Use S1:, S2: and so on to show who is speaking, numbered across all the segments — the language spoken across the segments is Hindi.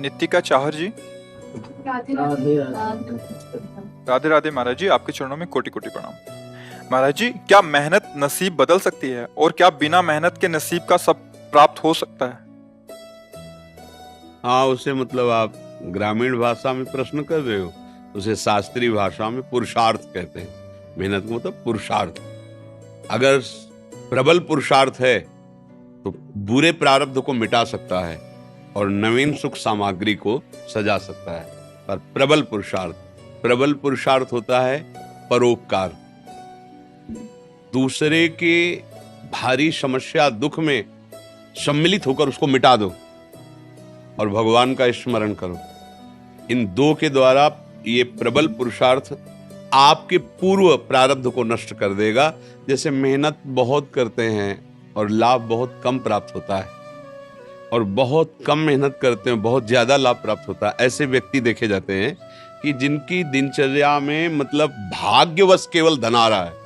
S1: नितिका चाहर जी।
S2: राधे
S3: राधे
S2: राधे।
S1: राधे राधे महाराज जी, आपके चरणों में कोटि कोटि प्रणाम। महाराज जी, क्या मेहनत नसीब बदल सकती है और क्या बिना मेहनत के नसीब का सब प्राप्त हो सकता है?
S3: हाँ, उसे मतलब आप ग्रामीण भाषा में प्रश्न कर रहे हो, उसे शास्त्रीय भाषा में पुरुषार्थ कहते हैं। मेहनत का मतलब पुरुषार्थ। अगर प्रबल पुरुषार्थ है तो बुरे प्रारब्ध को मिटा सकता है और नवीन सुख सामग्री को सजा सकता है। पर प्रबल पुरुषार्थ होता है परोपकार। दूसरे के भारी समस्या दुख में सम्मिलित होकर उसको मिटा दो और भगवान का स्मरण करो। इन दो के द्वारा ये प्रबल पुरुषार्थ आपके पूर्व प्रारब्ध को नष्ट कर देगा। जैसे मेहनत बहुत करते हैं और लाभ बहुत कम प्राप्त होता है, और बहुत कम मेहनत करते हैं बहुत ज्यादा लाभ प्राप्त होता है। ऐसे व्यक्ति देखे जाते हैं कि जिनकी दिनचर्या में मतलब भाग्यवश केवल धन आ रहा है,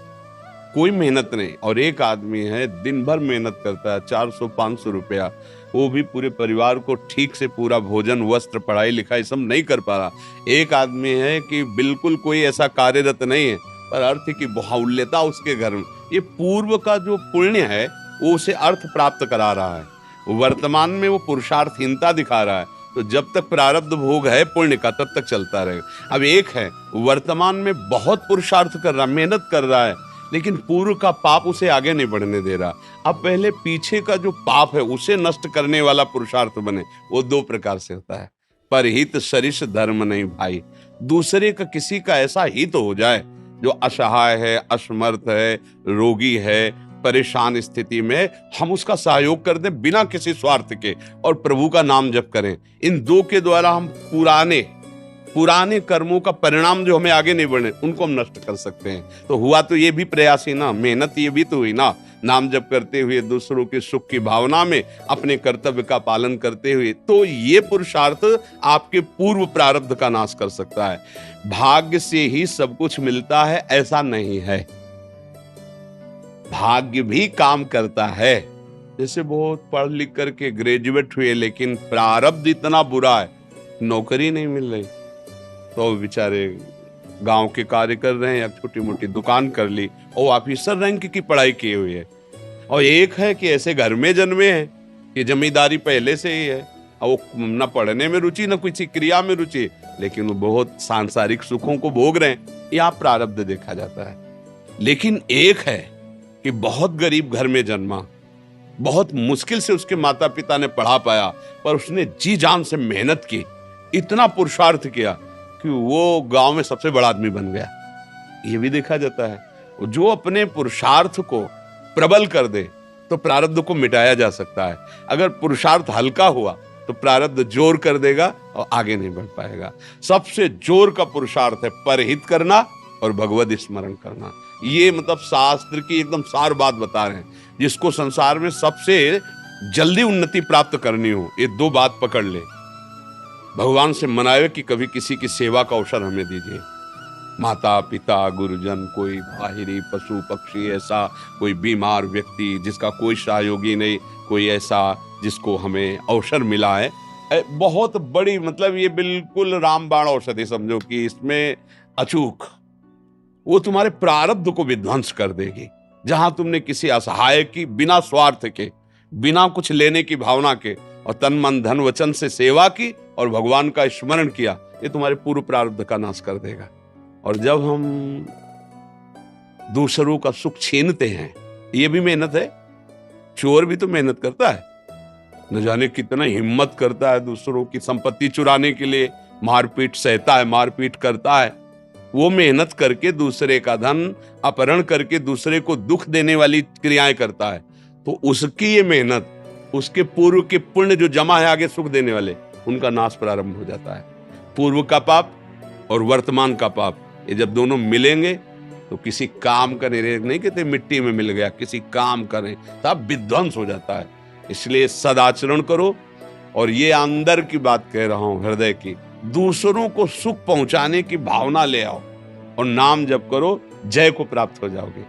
S3: कोई मेहनत नहीं। और एक आदमी है दिन भर मेहनत करता है, 400-500 रुपया, वो भी पूरे परिवार को ठीक से पूरा भोजन, वस्त्र, पढ़ाई लिखाई सब नहीं कर पा रहा। एक आदमी है कि बिल्कुल कोई ऐसा कार्यरत नहीं है, पर अर्थ की बाहुल्यता उसके घर में। ये पूर्व का जो पुण्य है वो उसे अर्थ प्राप्त करा रहा है। वर्तमान में वो पुरुषार्थहीनता दिखा रहा है। तो जब तक प्रारब्ध भोग है पुण्य का तब तक चलता रहेगा। अब एक है वर्तमान में बहुत पुरुषार्थ कर रहा, मेहनत कर रहा है, लेकिन पूर्व का पाप उसे आगे नहीं बढ़ने दे रहा। अब पहले पीछे का जो पाप है उसे नष्ट करने वाला पुरुषार्थ बने। वो दो प्रकार से होता है। परहित सरिस धर्म नहीं भाई। दूसरे का किसी का ऐसा हित हो जाए जो असहाय है, असमर्थ है, रोगी है, परेशान स्थिति में, हम उसका सहयोग कर दें बिना किसी स्वार्थ के और प्रभु का नाम जप करें। इन दो के द्वारा हम पुराने कर्मों का परिणाम जो हमें आगे नहीं बढ़े उनको हम नष्ट कर सकते हैं। तो हुआ तो ये भी प्रयास ही ना, मेहनत ये भी तो हुई ना। नाम जप करते हुए दूसरों के सुख की भावना में अपने कर्तव्य का पालन करते हुए, तो ये पुरुषार्थ आपके पूर्व प्रारब्ध का नाश कर सकता है। भाग्य से ही सब कुछ मिलता है ऐसा नहीं है, भाग्य भी काम करता है। जैसे बहुत पढ़ लिख करके ग्रेजुएट हुए लेकिन प्रारब्ध इतना बुरा है, नौकरी नहीं मिल रही, तो बेचारे गांव के कार्य कर रहे हैं या छोटी मोटी दुकान कर ली और ऑफिसर रैंक की पढ़ाई किए हुए है। और एक है कि ऐसे घर में जन्मे हैं कि जमींदारी पहले से ही है और वो न पढ़ने में रुचि न किसी क्रिया में रुचि, लेकिन वो बहुत सांसारिक सुखों को भोग रहे हैं। यहाँ प्रारब्ध देखा जाता है। लेकिन एक है कि बहुत गरीब घर में जन्मा, बहुत मुश्किल से उसके माता पिता ने पढ़ा पाया, पर उसने जी जान से मेहनत की, इतना पुरुषार्थ किया कि वो गांव में सबसे बड़ा आदमी बन गया। ये भी देखा जाता है। जो अपने पुरुषार्थ को प्रबल कर दे तो प्रारब्ध को मिटाया जा सकता है। अगर पुरुषार्थ हल्का हुआ तो प्रारब्ध जोर कर देगा और आगे नहीं बढ़ पाएगा। सबसे जोर का पुरुषार्थ है परहित करना और भगवत स्मरण करना। ये मतलब शास्त्र की एकदम सार बात बता रहे हैं। जिसको संसार में सबसे जल्दी उन्नति प्राप्त करनी हो, ये दो बात पकड़ ले। भगवान से मनावे कि कभी किसी की सेवा का अवसर हमें दीजिए। माता पिता, गुरुजन, कोई बाहरी पशु पक्षी, ऐसा कोई बीमार व्यक्ति जिसका कोई सहयोगी नहीं, कोई ऐसा जिसको हमें अवसर मिला है, बहुत बड़ी मतलब ये बिल्कुल रामबाण औषधि समझो कि इसमें अचूक वो तुम्हारे प्रारब्ध को विध्वंस कर देगी। जहां तुमने किसी असहाय की बिना स्वार्थ के, बिना कुछ लेने की भावना के और तन मन धन वचन से सेवा की और भगवान का स्मरण किया, ये तुम्हारे पूर्व प्रारब्ध का नाश कर देगा। और जब हम दूसरों का सुख छीनते हैं, ये भी मेहनत है। चोर भी तो मेहनत करता है, न जाने कितना हिम्मत करता है दूसरों की संपत्ति चुराने के लिए, मारपीट सहता है, मारपीट करता है। वो मेहनत करके दूसरे का धन अपहरण करके दूसरे को दुख देने वाली क्रियाएं करता है, तो उसकी ये मेहनत, उसके पूर्व के पुण्य जो जमा है आगे सुख देने वाले, उनका नाश प्रारंभ हो जाता है। पूर्व का पाप और वर्तमान का पाप, ये जब दोनों मिलेंगे तो किसी काम का नहीं कहते मिट्टी में मिल गया, किसी काम का नहीं, तब विध्वंस हो जाता है। इसलिए सदाचरण करो। और ये अंदर की बात कह रहा हूं, हृदय की, दूसरों को सुख पहुंचाने की भावना ले आओ और नाम जप करो, जय को प्राप्त हो जाओगे।